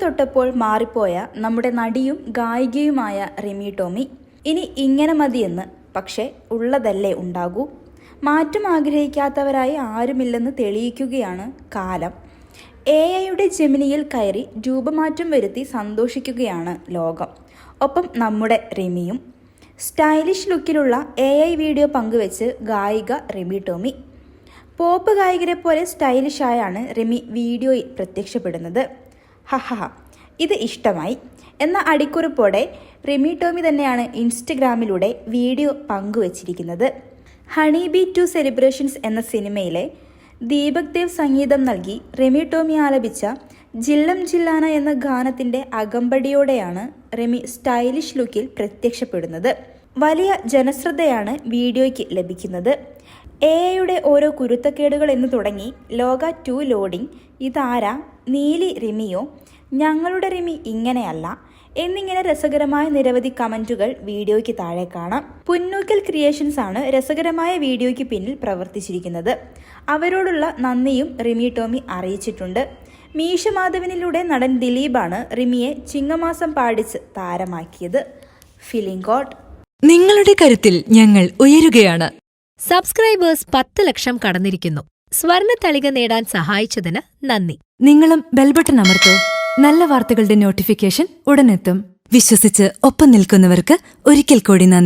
തൊട്ടപ്പോൾ മാറിപ്പോയ നമ്മുടെ നടിയും ഗായികയുമായ റിമി ടോമി. ഇനി ഇങ്ങനെ മതിയെന്ന്, പക്ഷേ ഉള്ളതല്ലേ ഉണ്ടാകൂ. മാറ്റം ആഗ്രഹിക്കാത്തവരായി ആരുമില്ലെന്ന് തെളിയിക്കുകയാണ് കാലം. AI ജെമിനിയിൽ കയറി രൂപമാറ്റം വരുത്തി സന്തോഷിക്കുകയാണ് ലോകം. ഒപ്പം നമ്മുടെ റിമിയും. സ്റ്റൈലിഷ് ലുക്കിലുള്ള AI വീഡിയോ പങ്കുവെച്ച് ഗായിക റിമി ടോമി. പോപ്പ് ഗായകരെ പോലെ സ്റ്റൈലിഷായാണ് റിമി വീഡിയോയിൽ പ്രത്യക്ഷപ്പെടുന്നത്. ഹഹ, ഇത് ഇഷ്ടമായി എന്ന അടിക്കുറിപ്പോടെ റിമി ടോമി തന്നെയാണ് ഇൻസ്റ്റഗ്രാമിലൂടെ വീഡിയോ പങ്കുവച്ചിരിക്കുന്നത്. ഹണി ബി 2 സെലിബ്രേഷൻസ് എന്ന സിനിമയിലെ ദീപക് ദേവ് സംഗീതം നൽകി റിമി ടോമി ആലപിച്ച ജില്ലം ജില്ലാന എന്ന ഗാനത്തിൻ്റെ അകമ്പടിയോടെയാണ് റിമി സ്റ്റൈലിഷ് ലുക്കിൽ പ്രത്യക്ഷപ്പെടുന്നത്. വലിയ ജനശ്രദ്ധയാണ് വീഡിയോയ്ക്ക് ലഭിക്കുന്നത്. AI ഓരോ കുരുത്തക്കേടുകൾ എന്ന് തുടങ്ങി ലോക 2 ലോഡിംഗ്, ഇതാരാ, നീലി റിമിയോ, ഞങ്ങളുടെ റിമി ഇങ്ങനെയല്ല എന്നിങ്ങനെ രസകരമായ നിരവധി കമൻറ്റുകൾ വീഡിയോയ്ക്ക് താഴെ കാണാം. പുന്നൂക്കൽ ക്രിയേഷൻസ് ആണ് രസകരമായ വീഡിയോയ്ക്ക് പിന്നിൽ പ്രവർത്തിച്ചിരിക്കുന്നത്. അവരോടുള്ള നന്ദിയും റിമി ടോമി അറിയിച്ചിട്ടുണ്ട്. മീശ മാധവനിലൂടെ നടൻ ദിലീപാണ് റിമിയെ ചിങ്ങമാസം പാടിച്ച് താരമാക്കിയത്. Feeling God. നിങ്ങളുടെ കരുത്തിൽ ഞങ്ങൾ ഉയരുകയാണ്. സബ്സ്ക്രൈബേഴ്സ് 10 ലക്ഷം കടന്നിരിക്കുന്നു. സ്വർണ്ണ തളിക നേടാൻ സഹായിച്ചതിന് നന്ദി. നിങ്ങളും ബെൽബട്ടൺ അമർത്തോ. നല്ല വാർത്തകളുടെ നോട്ടിഫിക്കേഷൻ ഉടനെത്തും. വിശ്വസിച്ച് ഒപ്പം നിൽക്കുന്നവർക്ക് ഒരിക്കൽ കൂടി നന്ദി.